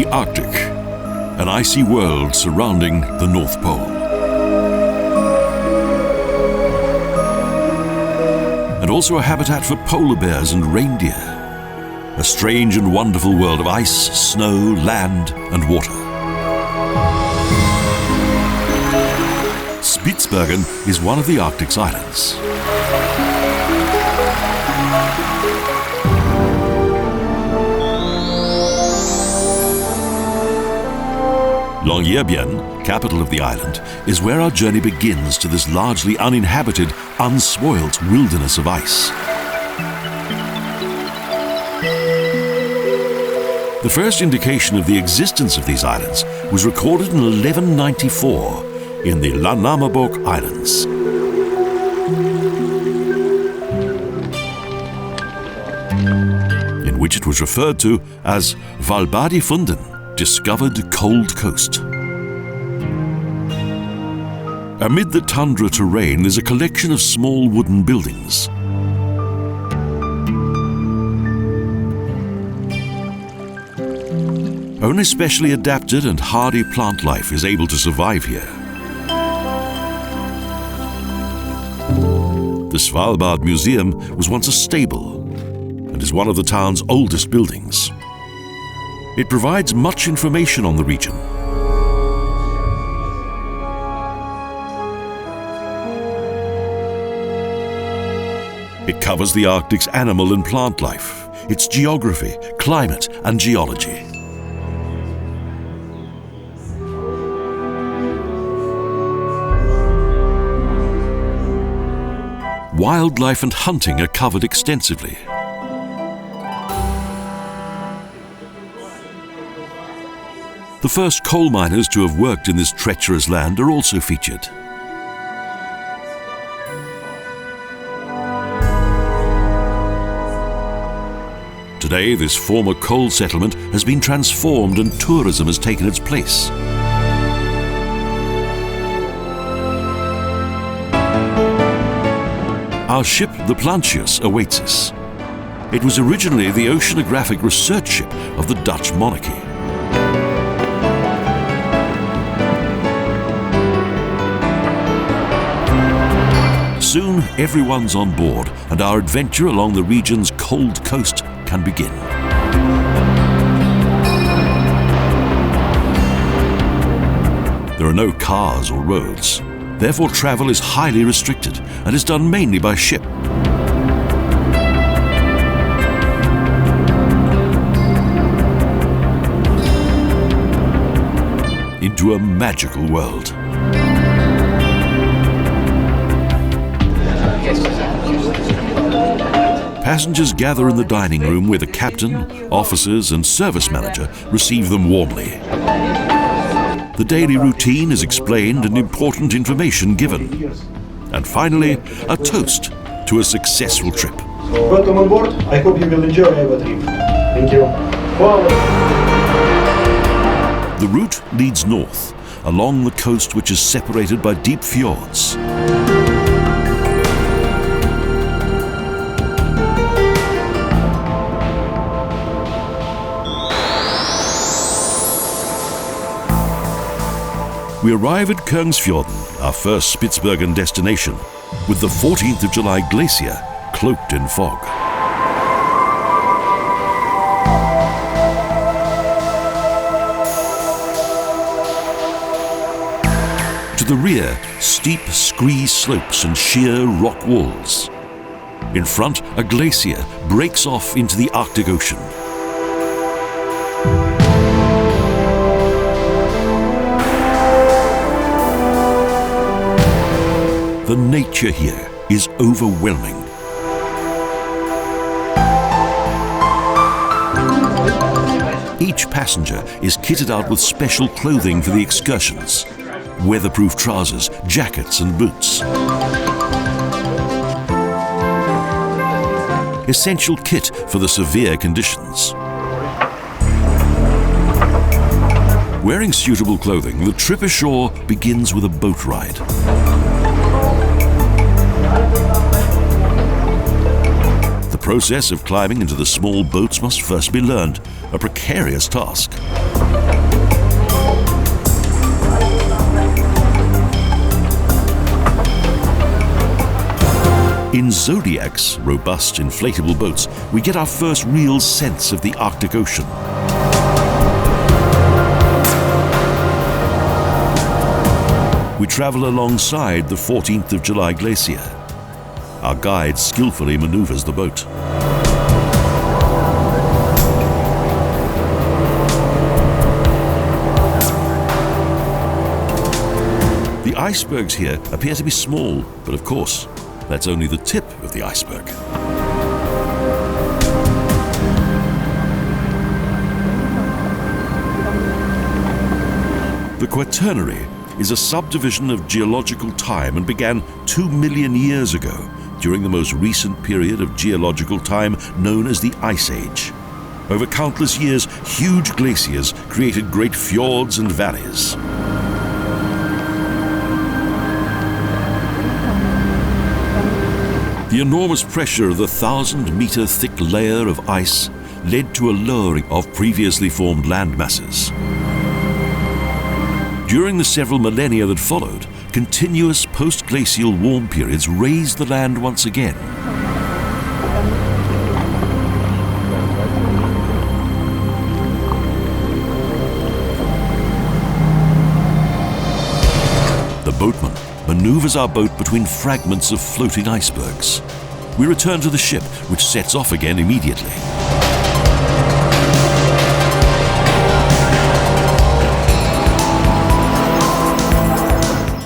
The Arctic, an icy world surrounding the North Pole. And also a habitat for polar bears and reindeer. A strange and wonderful world of ice, snow, land and water. Spitsbergen is one of the Arctic's islands. Longyearbyen, capital of the island, is where our journey begins to this largely uninhabited, unspoilt wilderness of ice. The first indication of the existence of these islands was recorded in 1194 in the Longyearbyen Islands. In which it was referred to as Valbadifunden, discovered cold coast. Amid the tundra terrain is a collection of small wooden buildings. Only specially adapted and hardy plant life is able to survive here. The Svalbard Museum was once a stable and is one of the town's oldest buildings. It provides much information on the region. It covers the Arctic's animal and plant life, its geography, climate and geology. Wildlife and hunting are covered extensively. The first coal miners to have worked in this treacherous land are also featured. Today, this former coal settlement has been transformed and tourism has taken its place. Our ship, the Plancius, awaits us. It was originally the oceanographic research ship of the Dutch monarchy. Soon, everyone's on board, and our adventure along the region's cold coast can begin. There are no cars or roads. Therefore, travel is highly restricted and is done mainly by ship. Into a magical world. Passengers gather in the dining room where the captain, officers and service manager receive them warmly. The daily routine is explained and important information given. And finally, a toast to a successful trip. Welcome on board. I hope you will enjoy our trip. Thank you. Forward. The route leads north, along the coast which is separated by deep fjords. We arrive at Kongsfjorden, our first Spitsbergen destination, with the 14th of July Glacier cloaked in fog. To the rear, steep scree slopes and sheer rock walls. In front, a glacier breaks off into the Arctic Ocean. The nature here is overwhelming. Each passenger is kitted out with special clothing for the excursions. Weatherproof trousers, jackets and boots. Essential kit for the severe conditions. Wearing suitable clothing, the trip ashore begins with a boat ride. The process of climbing into the small boats must first be learned, a precarious task. In Zodiac's robust inflatable boats, we get our first real sense of the Arctic Ocean. We travel alongside the 14th of July Glacier. Our guide skillfully maneuvers the boat. The icebergs here appear to be small, but of course, that's only the tip of the iceberg. The Quaternary is a subdivision of geological time and began 2 million years ago, during the most recent period of geological time known as the Ice Age. Over countless years, huge glaciers created great fjords and valleys. The enormous pressure of the 1,000-meter thick layer of ice led to a lowering of previously formed land masses. During the several millennia that followed, continuous post-glacial warm periods raised the land once again. The boatman maneuvers our boat between fragments of floating icebergs. We return to the ship, which sets off again immediately.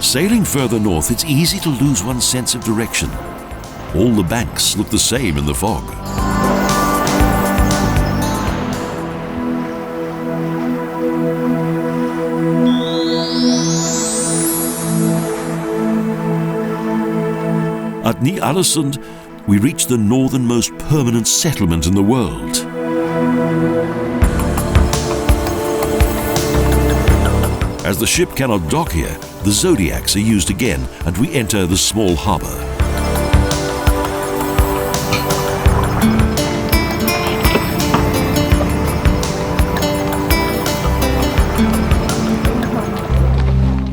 Sailing further north, it's easy to lose one's sense of direction. All the banks look the same in the fog. At Ny Ålesund, we reach the northernmost permanent settlement in the world. As the ship cannot dock here, the Zodiacs are used again, and we enter the small harbour.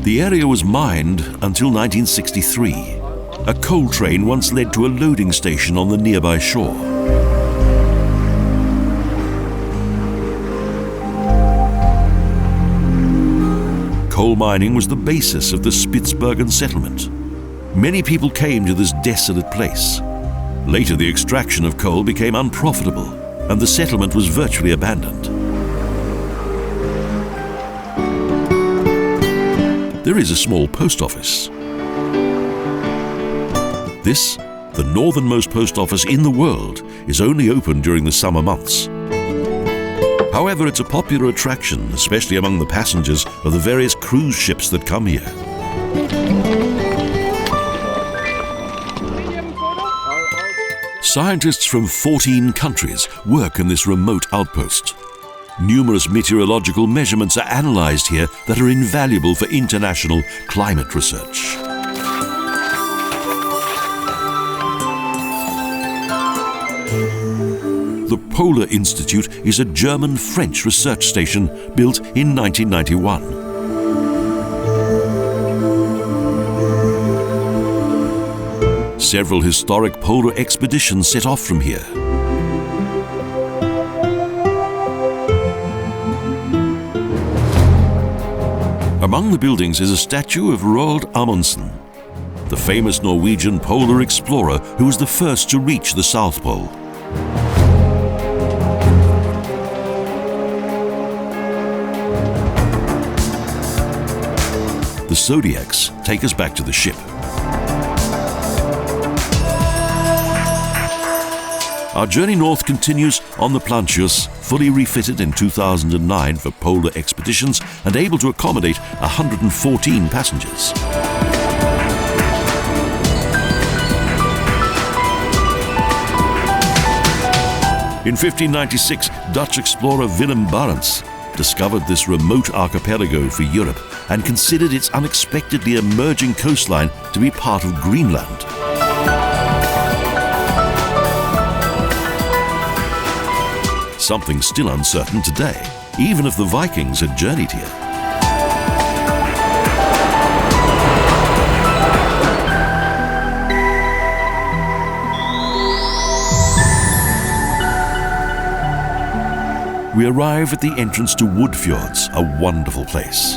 The area was mined until 1963. A coal train once led to a loading station on the nearby shore. Coal mining was the basis of the Spitsbergen settlement. Many people came to this desolate place. Later, the extraction of coal became unprofitable, and the settlement was virtually abandoned. There is a small post office. This, the northernmost post office in the world, is only open during the summer months. However, it's a popular attraction, especially among the passengers of the various cruise ships that come here. Scientists from 14 countries work in this remote outpost. Numerous meteorological measurements are analysed here that are invaluable for international climate research. The Polar Institute is a German-French research station built in 1991. Several historic polar expeditions set off from here. Among the buildings is a statue of Roald Amundsen, the famous Norwegian polar explorer who was the first to reach the South Pole. The Zodiacs take us back to the ship. Our journey north continues on the Plancius, fully refitted in 2009 for polar expeditions and able to accommodate 114 passengers. In 1596, Dutch explorer Willem Barents discovered this remote archipelago for Europe and considered its unexpectedly emerging coastline to be part of Greenland. something still uncertain today, even if the Vikings had journeyed here. We arrive at the entrance to Wood Fjords, a wonderful place.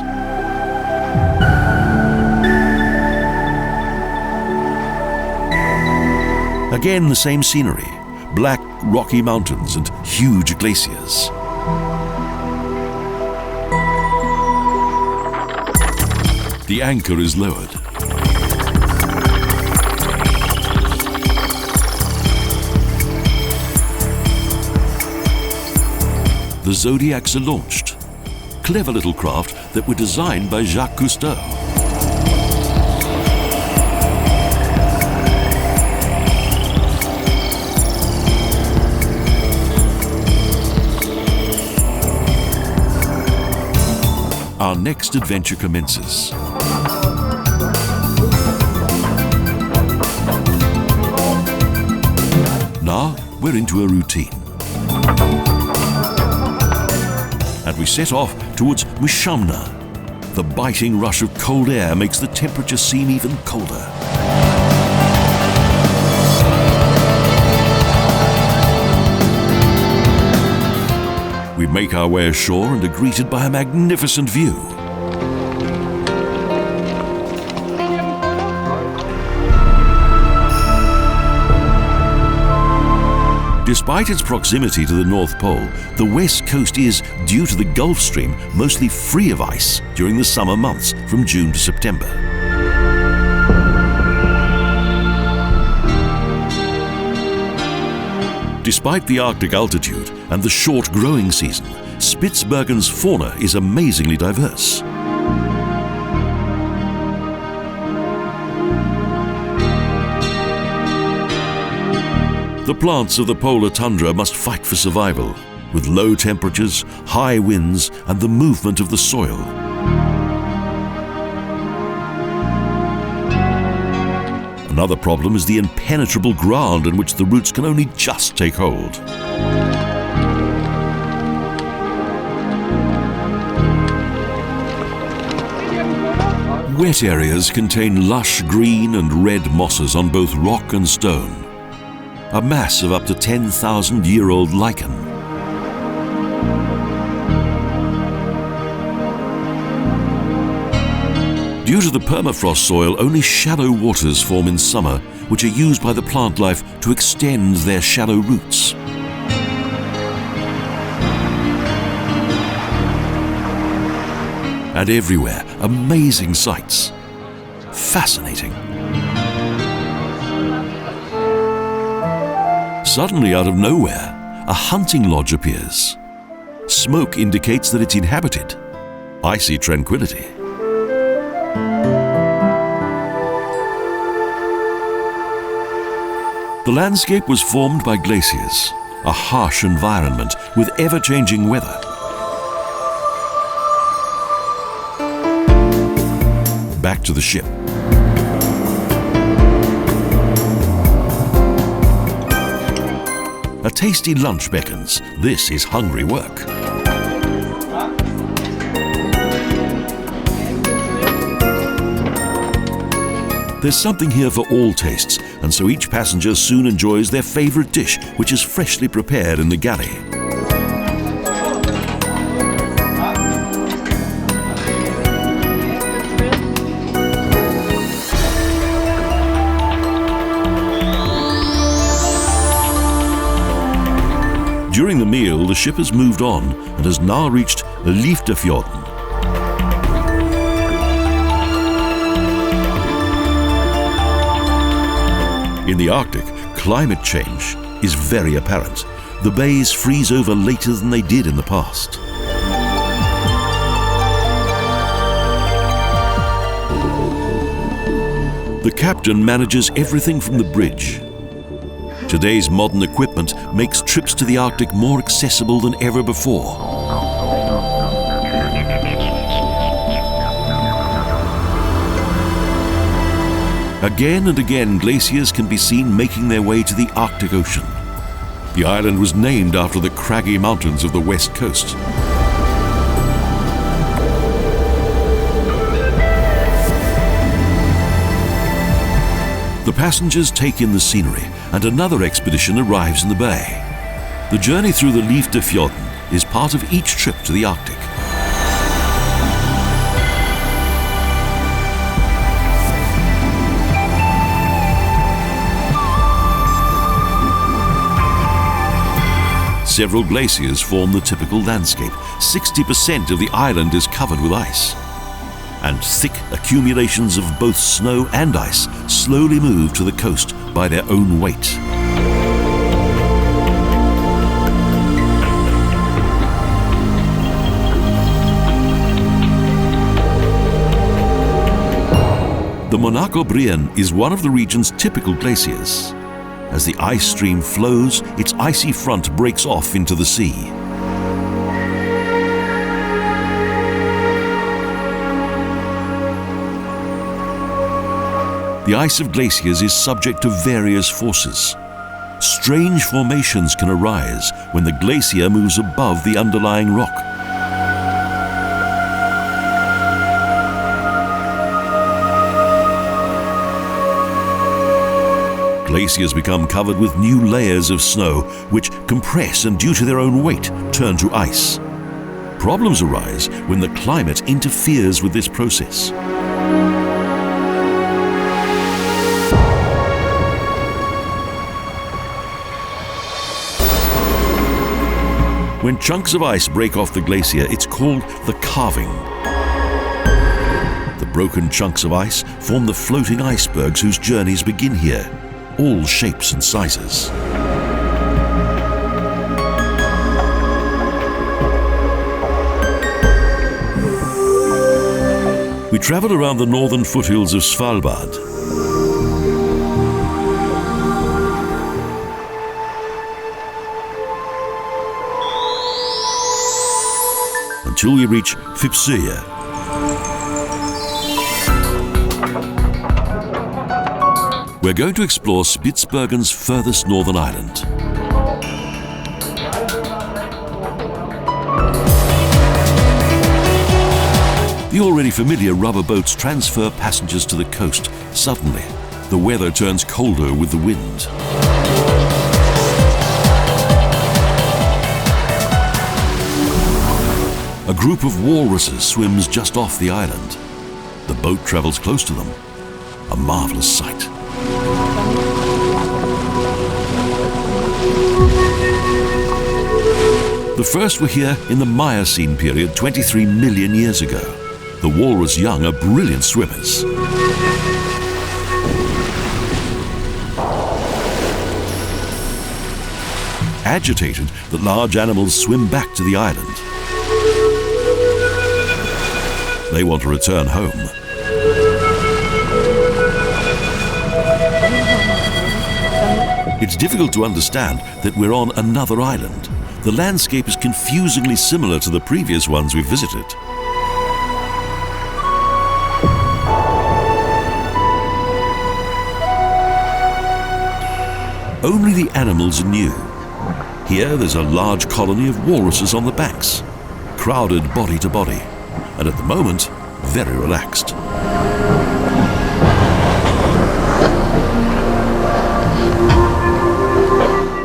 Again, the same scenery, black rocky mountains and huge glaciers. The anchor is lowered. The Zodiacs are launched. Clever little craft that were designed by Jacques Cousteau. Our next adventure commences. Now we're into a routine. And we set off towards Mushamna. The biting rush of cold air makes the temperature seem even colder. We make our way ashore and are greeted by a magnificent view. Despite its proximity to the North Pole, the west coast is, due to the Gulf Stream, mostly free of ice during the summer months from June to September. Despite the Arctic altitude and the short growing season, Spitsbergen's fauna is amazingly diverse. The plants of the polar tundra must fight for survival, with low temperatures, high winds, and the movement of the soil. Another problem is the impenetrable ground in which the roots can only just take hold. Wet areas contain lush green and red mosses on both rock and stone, a mass of up to 10,000-year-old lichen. Due to the permafrost soil, only shallow waters form in summer, which are used by the plant life to extend their shallow roots. And everywhere, amazing sights. Fascinating. Suddenly, out of nowhere, a hunting lodge appears. Smoke indicates that it's inhabited. I see tranquility. The landscape was formed by glaciers, a harsh environment with ever-changing weather. Back to the ship. A tasty lunch beckons. This is hungry work. There's something here for all tastes, and so each passenger soon enjoys their favorite dish, which is freshly prepared in the galley. During the meal, the ship has moved on and has now reached Liefdefjorden. In the Arctic, climate change is very apparent. The bays freeze over later than they did in the past. The captain manages everything from the bridge. Today's modern equipment makes trips to the Arctic more accessible than ever before. Again and again, glaciers can be seen making their way to the Arctic Ocean. The island was named after the craggy mountains of the west coast. The passengers take in the scenery, and another expedition arrives in the bay. The journey through the Liefdefjorden is part of each trip to the Arctic. Several glaciers form the typical landscape. 60% of the island is covered with ice. And thick accumulations of both snow and ice slowly move to the coast by their own weight. The Longyearbyen is one of the region's typical glaciers. As the ice stream flows, its icy front breaks off into the sea. The ice of glaciers is subject to various forces. Strange formations can arise when the glacier moves above the underlying rock. Glaciers become covered with new layers of snow, which compress and, due to their own weight, turn to ice. Problems arise when the climate interferes with this process. When chunks of ice break off the glacier, it's called the calving. The broken chunks of ice form the floating icebergs whose journeys begin here. All shapes and sizes. We travel around the northern foothills of Svalbard. Until we reach Phippsøya. We're going to explore Spitsbergen's furthest northern island. The already familiar rubber boats transfer passengers to the coast. Suddenly, the weather turns colder with the wind. A group of walruses swims just off the island. The boat travels close to them. A marvelous sight. The first were here in the Miocene period 23 million years ago. The walrus young are brilliant swimmers. Agitated, the large animals swim back to the island. They want to return home. It's difficult to understand that we're on another island. The landscape is confusingly similar to the previous ones we've visited. Only the animals are new. Here there's a large colony of walruses on the banks, crowded body to body, and at the moment, very relaxed.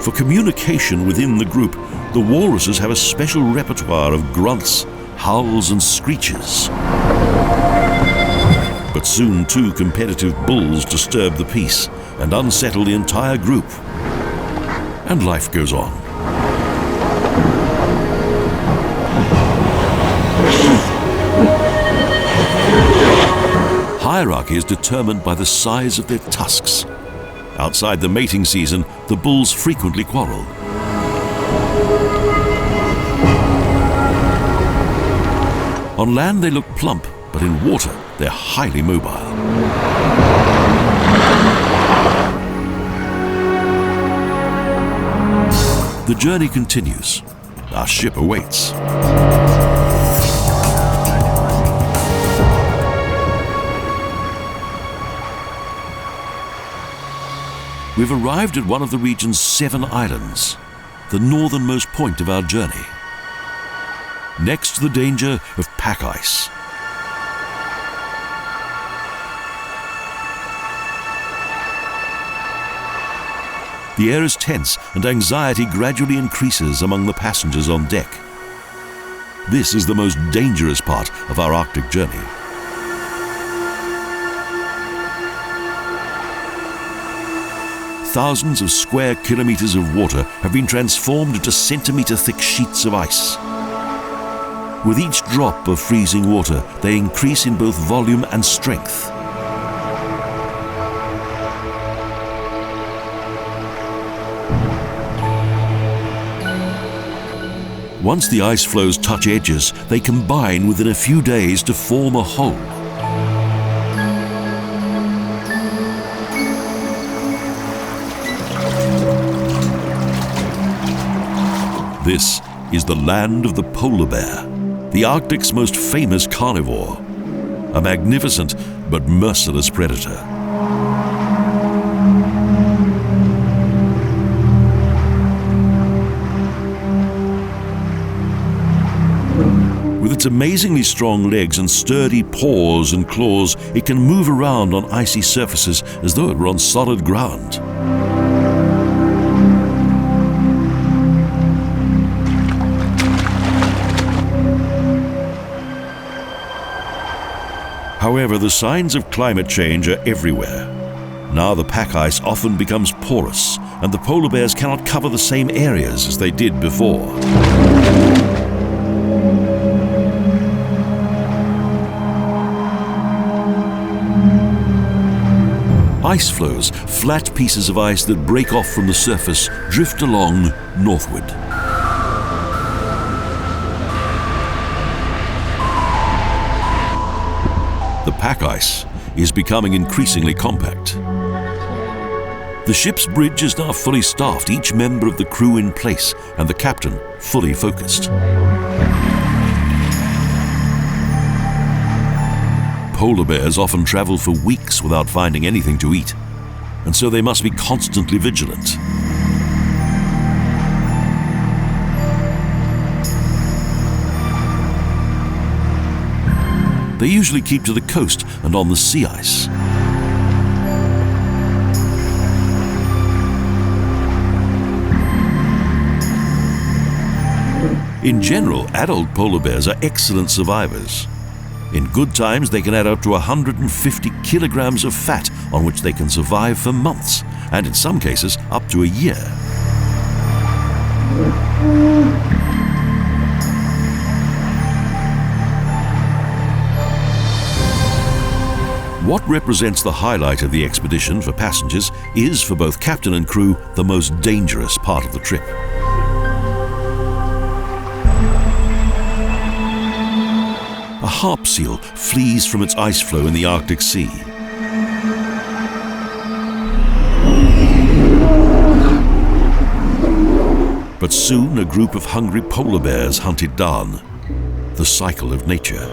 For communication within the group, the walruses have a special repertoire of grunts, howls and screeches. But soon 2 competitive bulls disturb the peace and unsettle the entire group. And life goes on. Hierarchy is determined by the size of their tusks. Outside the mating season, the bulls frequently quarrel. On land they look plump, but in water they're highly mobile. The journey continues. Our ship awaits. We've arrived at one of the region's 7 islands. the northernmost point of our journey. Next, the danger of pack ice. The air is tense and anxiety gradually increases among the passengers on deck. This is the most dangerous part of our Arctic journey. Thousands of square kilometers of water have been transformed into centimeter-thick sheets of ice. With each drop of freezing water, they increase in both volume and strength. Once the ice floes touch edges, they combine within a few days to form a whole. This is the land of the polar bear, the Arctic's most famous carnivore, a magnificent but merciless predator. With its amazingly strong legs and sturdy paws and claws, it can move around on icy surfaces as though it were on solid ground. However, the signs of climate change are everywhere. Now the pack ice often becomes porous, and the polar bears cannot cover the same areas as they did before. Ice floes, flat pieces of ice that break off from the surface, drift along northward. The pack ice is becoming increasingly compact. The ship's bridge is now fully staffed, each member of the crew in place, and the captain fully focused. Polar bears often travel for weeks without finding anything to eat, and so they must be constantly vigilant. They usually keep to the coast and on the sea ice. In general, adult polar bears are excellent survivors. In good times, they can add up to 150 kilograms of fat on which they can survive for months, and in some cases, up to a year. What represents the highlight of the expedition for passengers is, for both captain and crew, the most dangerous part of the trip. A harp seal flees from its ice floe in the Arctic Sea. But soon a group of hungry polar bears hunt it down. The cycle of nature.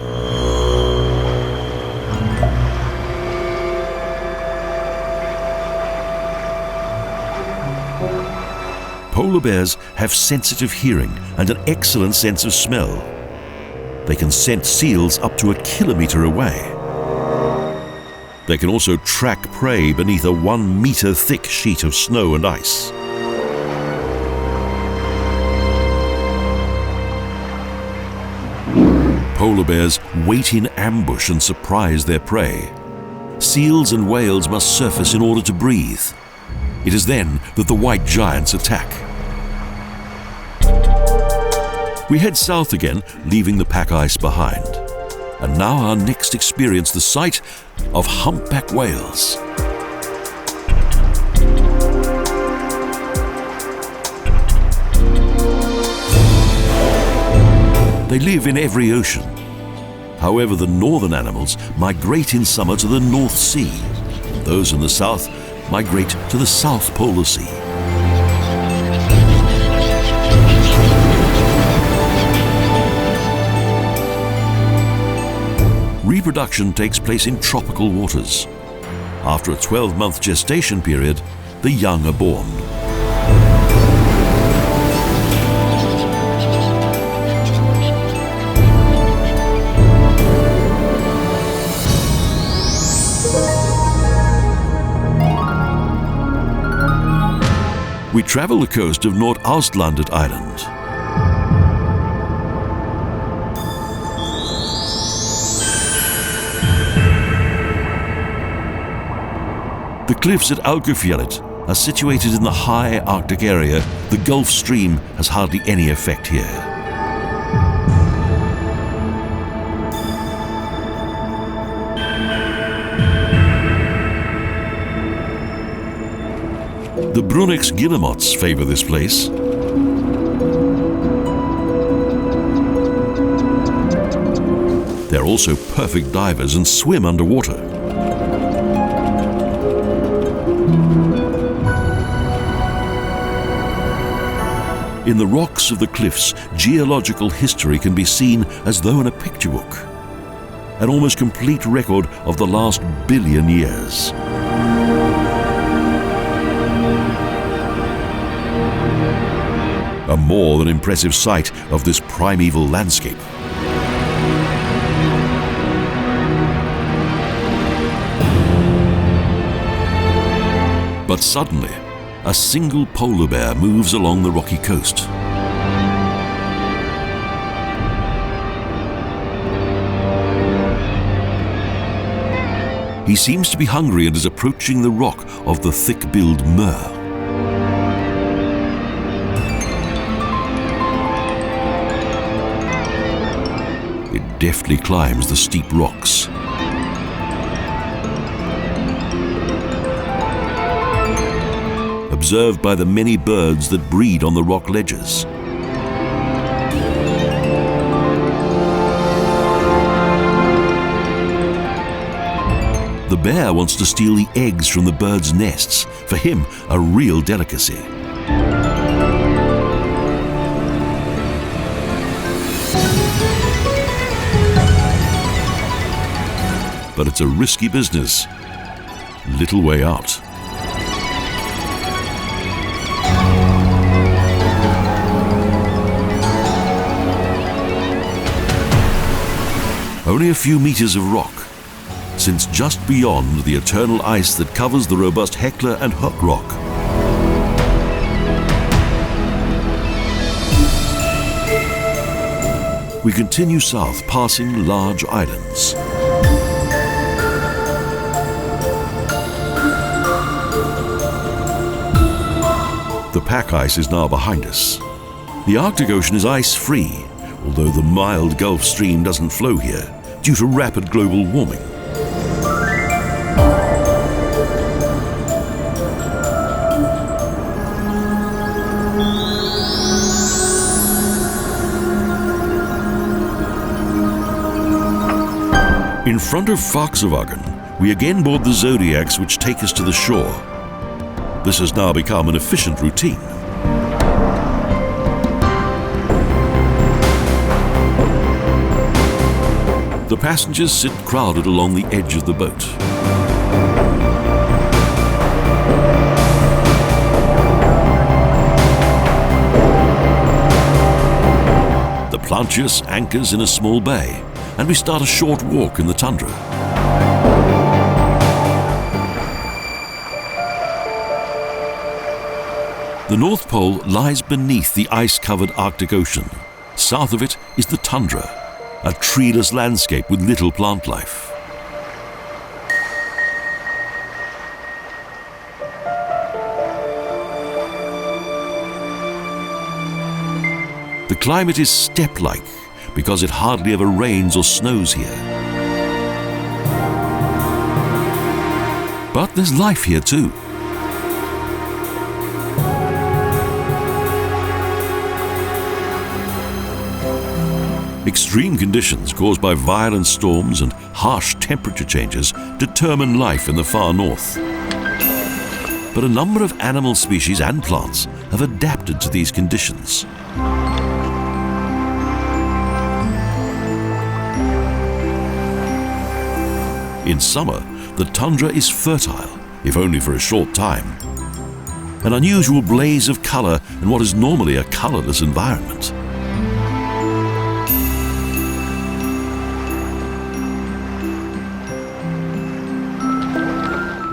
Polar bears have sensitive hearing and an excellent sense of smell. They can scent seals up to 1 kilometre away. They can also track prey beneath a 1 metre thick sheet of snow and ice. Polar bears wait in ambush and surprise their prey. Seals and whales must surface in order to breathe. It is then that the white giants attack. We head south again, leaving the pack ice behind. And now our next experience, the sight of humpback whales. They live in every ocean. However, the northern animals migrate in summer to the North Sea, and those in the south migrate to the South Polar Sea. Reproduction takes place in tropical waters. After a 12-month gestation period, the young are born. we travel the coast of Ny Ålesund Island. The cliffs at Liefdefjorden are situated in the high Arctic area. The Gulf Stream has hardly any effect here. The Brunix guillemots favour this place. They're also perfect divers and swim underwater. In the rocks of the cliffs, geological history can be seen as though in a picture book. An almost complete record of the last billion years. A more than impressive sight of this primeval landscape. But suddenly, a single polar bear moves along the rocky coast. He seems to be hungry and is approaching the rock of the thick-billed murre. It deftly climbs the steep rocks. Observed by the many birds that breed on the rock ledges. The bear wants to steal the eggs from the birds' nests, for him a real delicacy. But it's a risky business. Little way out. Only a few meters of rock, since just beyond the eternal ice that covers the robust Hekla and Hook rock. We continue south, passing large islands. The pack ice is now behind us. The Arctic Ocean is ice-free, although the mild Gulf Stream doesn't flow here due to rapid global warming. In front of Phippsøya, we again board the Zodiacs which take us to the shore. This has now become an efficient routine. The passengers sit crowded along the edge of the boat. The Plancius anchors in a small bay, and we start a short walk in the tundra. The North Pole lies beneath the ice-covered Arctic Ocean. South of it is the tundra, a treeless landscape with little plant life. The climate is steppe-like because it hardly ever rains or snows here. But there's life here too. Extreme conditions caused by violent storms and harsh temperature changes determine life in the far north. But a number of animal species and plants have adapted to these conditions. In summer, the tundra is fertile, if only for a short time. An unusual blaze of colour in what is normally a colourless environment.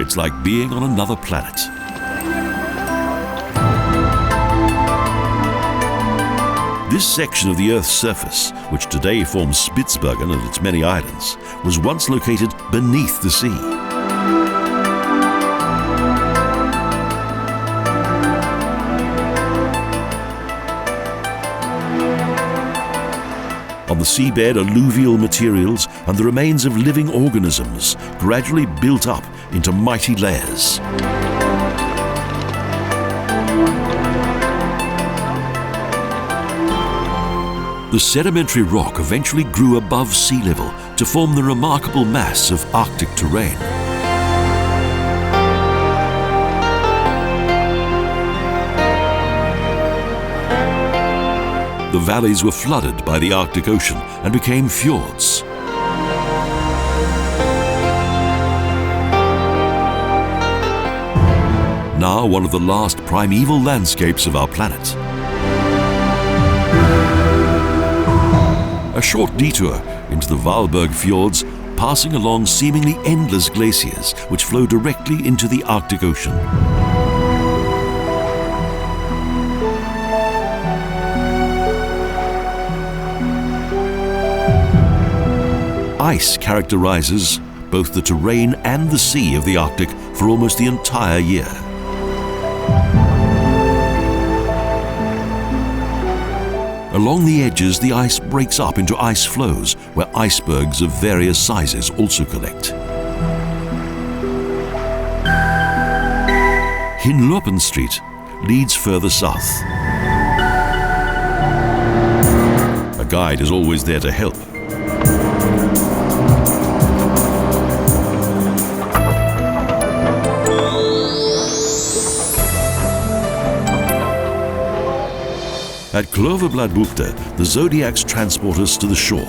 It's like being on another planet. This section of the Earth's surface, which today forms Spitsbergen and its many islands, was once located beneath the sea. On the seabed, alluvial materials and the remains of living organisms gradually built up into mighty layers. The sedimentary rock eventually grew above sea level to form the remarkable mass of Arctic terrain. The valleys were flooded by the Arctic Ocean and became fjords. Now one of the last primeval landscapes of our planet. A short detour into the Valberg fjords, passing along seemingly endless glaciers which flow directly into the Arctic Ocean. Ice characterizes both the terrain and the sea of the Arctic for almost the entire year. Along the edges, the ice breaks up into ice floes, where icebergs of various sizes also collect. Hinlopen Street leads further south. A guide is always there to help. At Kloverbladbukta, the zodiacs transport us to the shore.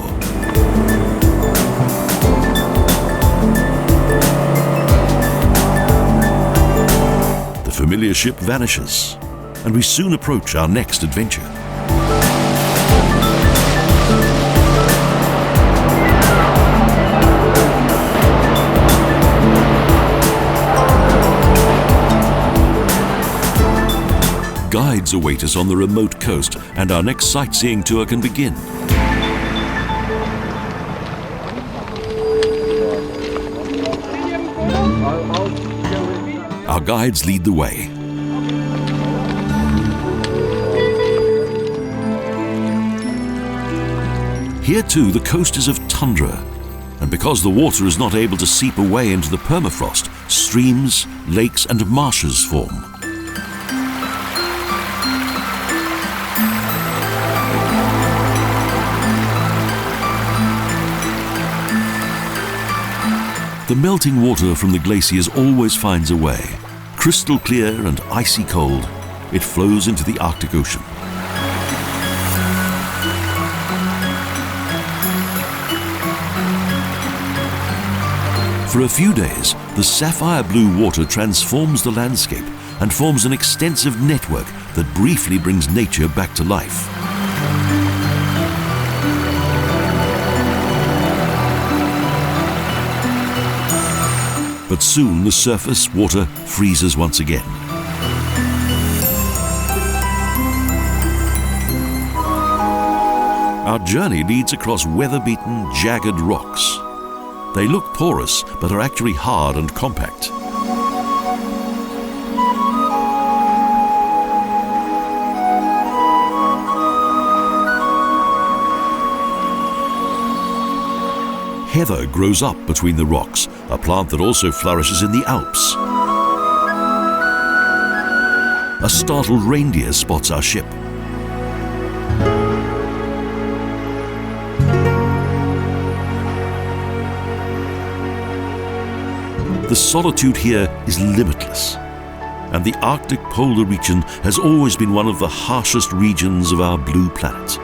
The familiar ship vanishes, and we soon approach our next adventure. Guides await us on the remote coast, and our next sightseeing tour can begin. Our guides lead the way. Here too, the coast is of tundra, and because the water is not able to seep away into the permafrost, streams, lakes and marshes form. The melting water from the glaciers always finds a way. Crystal clear and icy cold, it flows into the Arctic Ocean. For a few days, the sapphire blue water transforms the landscape and forms an extensive network that briefly brings nature back to life. But soon the surface water freezes once again. Our journey leads across weather-beaten, jagged rocks. They look porous, but are actually hard and compact. Heather grows up between the rocks, a plant that also flourishes in the Alps. A startled reindeer spots our ship. The solitude here is limitless, and the Arctic polar region has always been one of the harshest regions of our blue planet.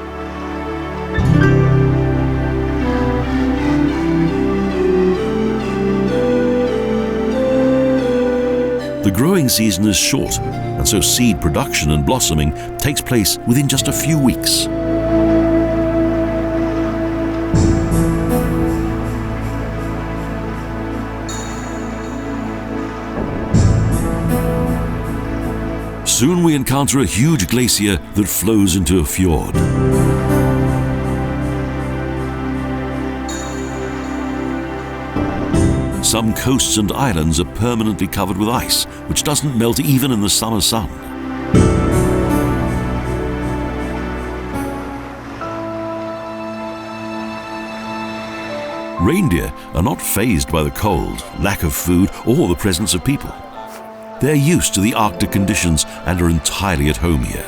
The growing season is short, and so seed production and blossoming takes place within just a few weeks. Soon we encounter a huge glacier that flows into a fjord. Some coasts and islands are permanently covered with ice, which doesn't melt even in the summer sun. Reindeer are not fazed by the cold, lack of food, or the presence of people. They're used to the Arctic conditions and are entirely at home here.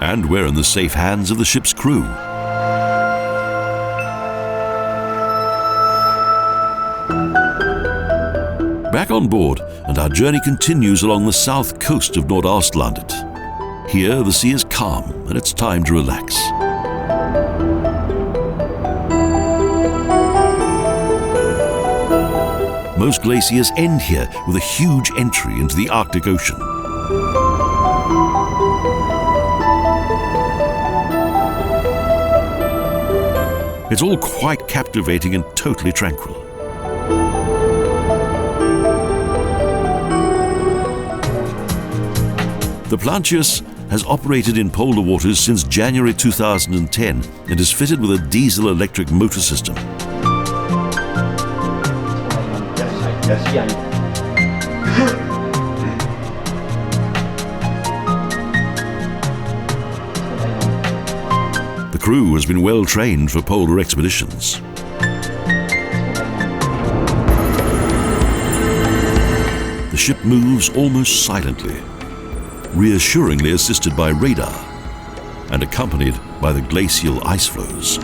And we're in the safe hands of the ship's crew. Back on board, and our journey continues along the south coast of Ny Ålesund. Here, the sea is calm, and it's time to relax. Most glaciers end here with a huge entry into the Arctic Ocean. It's all quite captivating and totally tranquil. The Plancius has operated in polar waters since January 2010 and is fitted with a diesel-electric motor system. The crew has been well trained for polar expeditions. The ship moves almost silently, reassuringly assisted by radar and accompanied by the glacial ice floes.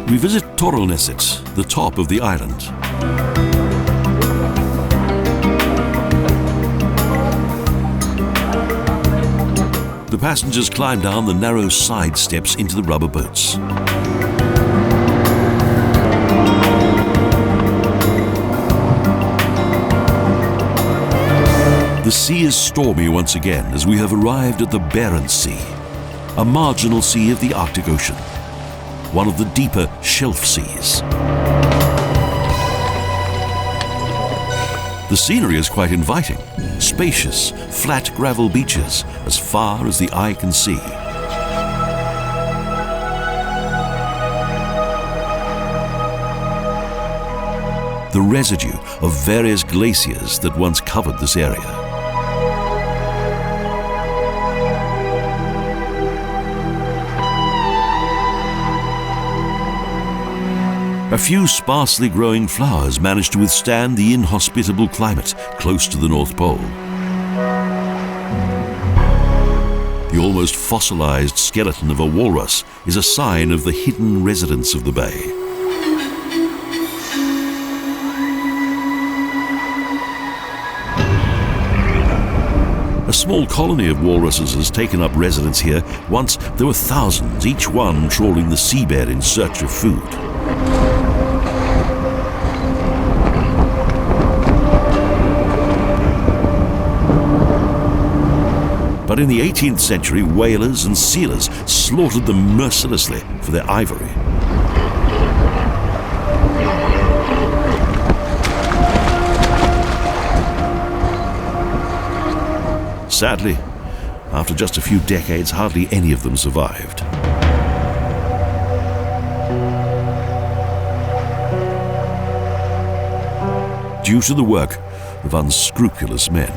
We visit Torellneset, the top of the island. The passengers climb down the narrow side steps into the rubber boats. The sea is stormy once again as we have arrived at the Barentsøya, a marginal sea of the Arctic Ocean, one of the deeper shelf seas. The scenery is quite inviting, spacious, flat gravel beaches as far as the eye can see. The residue of various glaciers that once covered this area. A few sparsely growing flowers manage to withstand the inhospitable climate close to the North Pole. The almost fossilized skeleton of a walrus is a sign of the hidden residents of the bay. A small colony of walruses has taken up residence here. Once there were thousands, each one trawling the seabed in search of food. But in the 18th century, whalers and sealers slaughtered them mercilessly for their ivory. Sadly, after just a few decades, hardly any of them survived. Due to the work of unscrupulous men.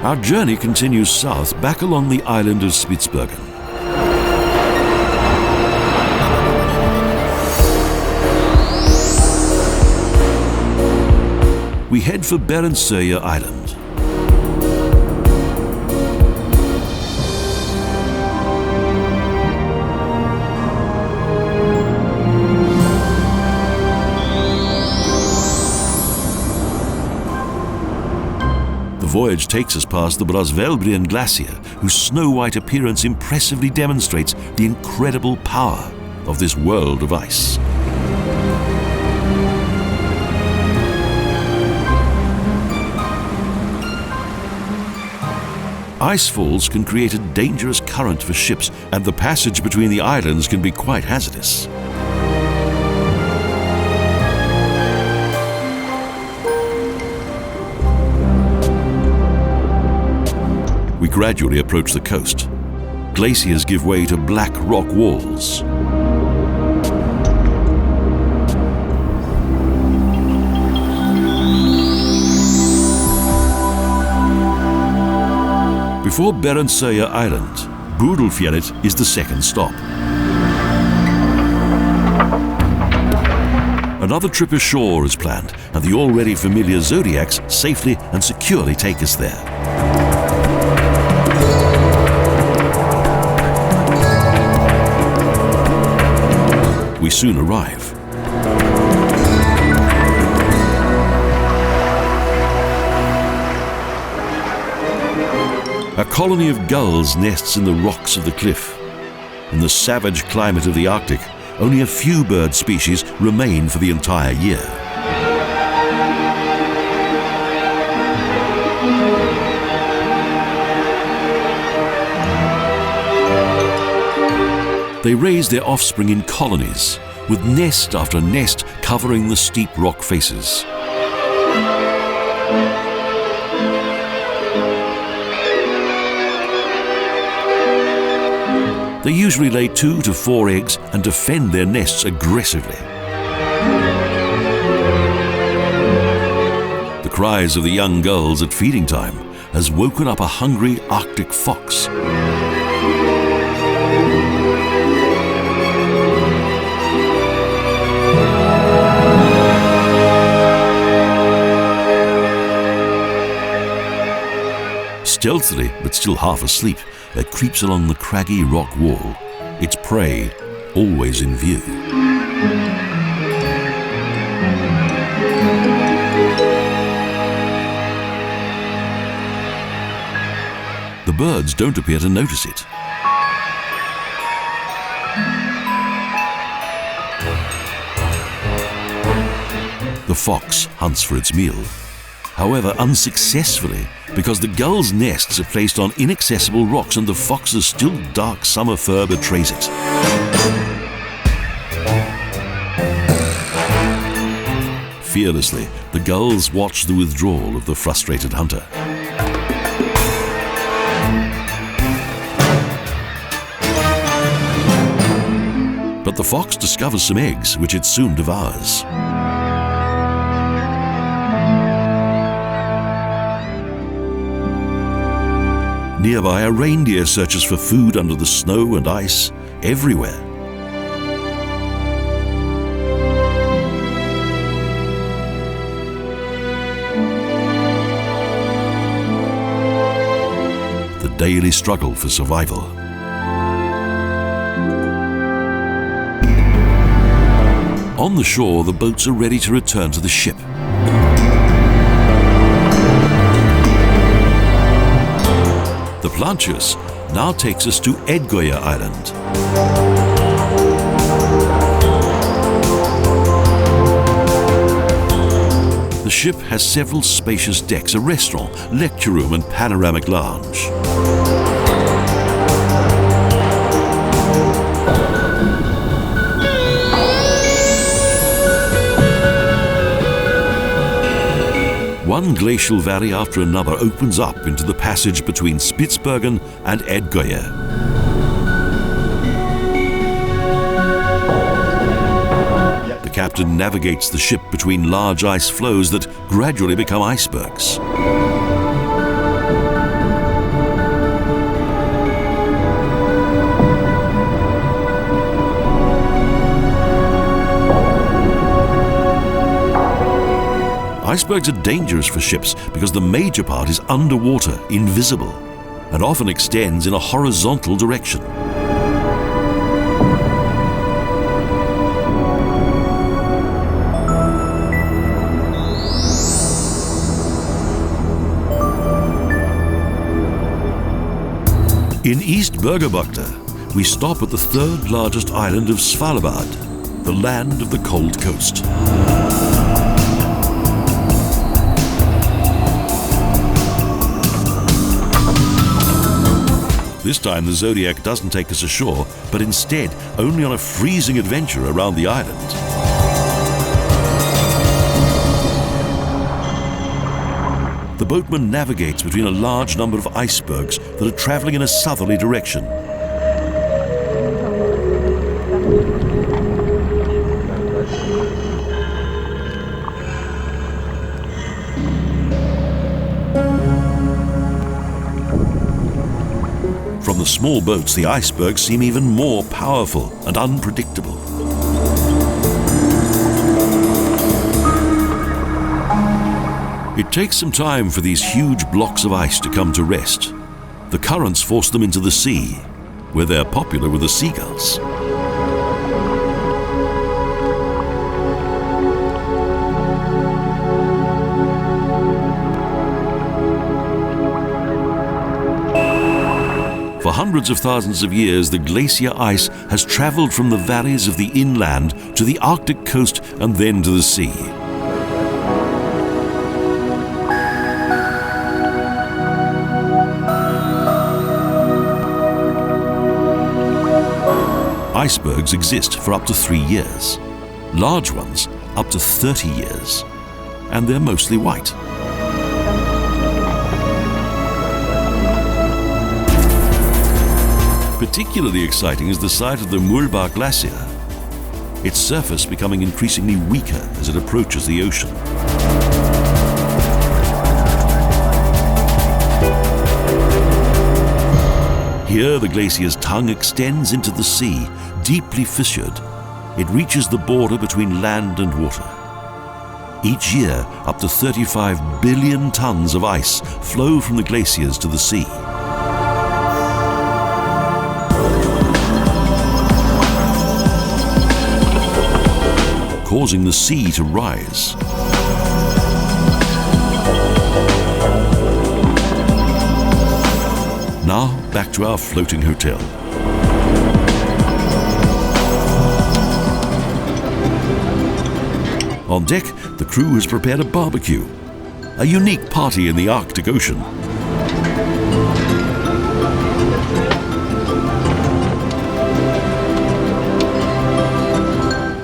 Our journey continues south, back along the island of Spitsbergen. We head for Barentsøya Island. The voyage takes us past the Ny Glacier, whose snow-white appearance impressively demonstrates the incredible power of this world of ice. Icefalls can create a dangerous current for ships, and the passage between the islands can be quite hazardous. We gradually approach the coast. Glaciers give way to black rock walls. Before Barentsøya Island, Liefdefjorden is the second stop. Another trip ashore is planned, and the already familiar Zodiacs safely and securely take us there. We soon arrive. A colony of gulls nests in the rocks of the cliff. In the savage climate of the Arctic, only a few bird species remain for the entire year. They raise their offspring in colonies, with nest after nest covering the steep rock faces. They usually lay 2 to 4 eggs and defend their nests aggressively. The cries of the young gulls at feeding time has woken up a hungry Arctic fox. Stealthily, but still half asleep, it creeps along the craggy rock wall, its prey always in view. The birds don't appear to notice it. The fox hunts for its meal, however unsuccessfully, because the gulls' nests are placed on inaccessible rocks and the fox's still dark summer fur betrays it. Fearlessly, the gulls watch the withdrawal of the frustrated hunter. But the fox discovers some eggs, which it soon devours. Nearby, a reindeer searches for food under the snow and ice everywhere. The daily struggle for survival. On the shore, the boats are ready to return to the ship. The Plancius now takes us to Edgeøya Island. The ship has several spacious decks, a restaurant, lecture room and panoramic lounge. One glacial valley after another opens up into the passage between Spitsbergen and Edgeøya. The captain navigates the ship between large ice floes that gradually become icebergs. Icebergs are dangerous for ships because the major part is underwater, invisible, and often extends in a horizontal direction. In East Kloverbladbukta, we stop at the third largest island of Svalbard, the land of the cold coast. This time the Zodiac doesn't take us ashore, but instead only on a freezing adventure around the island. The boatman navigates between a large number of icebergs that are travelling in a southerly direction. From the small boats, the icebergs seem even more powerful and unpredictable. It takes some time for these huge blocks of ice to come to rest. The currents force them into the sea, where they're popular with the seagulls. For hundreds of thousands of years, the glacier ice has travelled from the valleys of the inland to the Arctic coast and then to the sea. Icebergs exist for up to 3 years, large ones up to 30 years, and they're mostly white. Particularly exciting is the sight of the Ny Glacier, its surface becoming increasingly weaker as it approaches the ocean. Here the glacier's tongue extends into the sea, deeply fissured. It reaches the border between land and water. Each year, up to 35 billion tons of ice flow from the glaciers to the sea. Causing the sea to rise. Now, back to our floating hotel. On deck, the crew has prepared a barbecue, a unique party in the Arctic Ocean.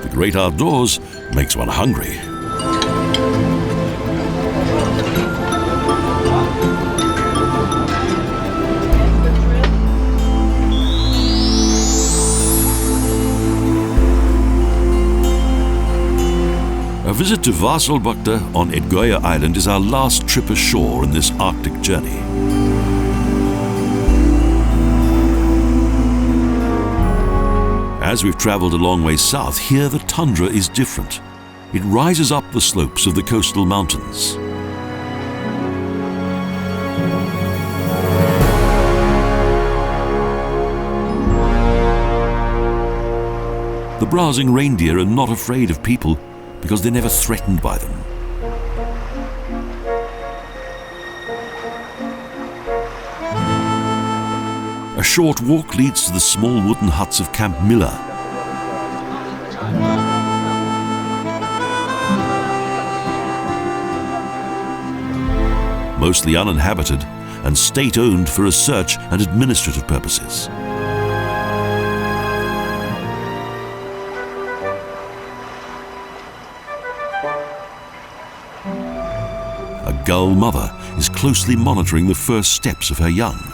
The great outdoors makes one hungry. A visit to Kloverbladbukta on Edgeøya Island is our last trip ashore in this Arctic journey. As we've travelled a long way south, here the tundra is different. It rises up the slopes of the coastal mountains. The browsing reindeer are not afraid of people because they're never threatened by them. A short walk leads to the small wooden huts of Camp Miller. Mostly uninhabited and state-owned for research and administrative purposes. A gull mother is closely monitoring the first steps of her young.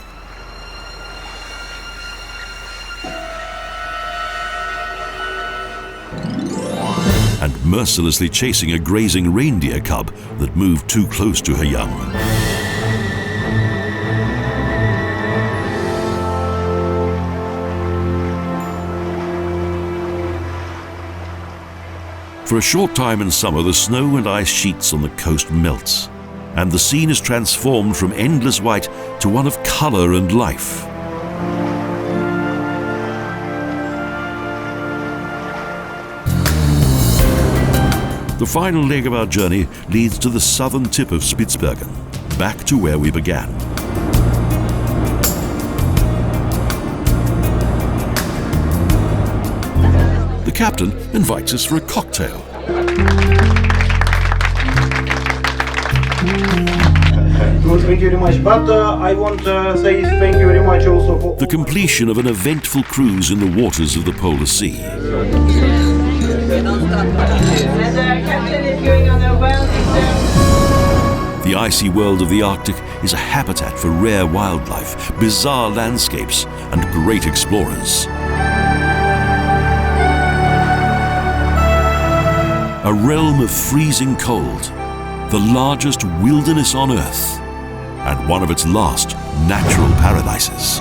And mercilessly chasing a grazing reindeer cub that moved too close to her young. For a short time in summer, the snow and ice sheets on the coast melts, and the scene is transformed from endless white to one of colour and life. The final leg of our journey leads to the southern tip of Spitsbergen, back to where we began. The captain invites us for a cocktail. Good, thank you very much. But I want to say thank you very much also for The completion of an eventful cruise in the waters of the Polar Sea. And the captain is going on a wild exam. The icy world of the Arctic is a habitat for rare wildlife, bizarre landscapes, and great explorers. A realm of freezing cold, the largest wilderness on Earth, and one of its last natural paradises.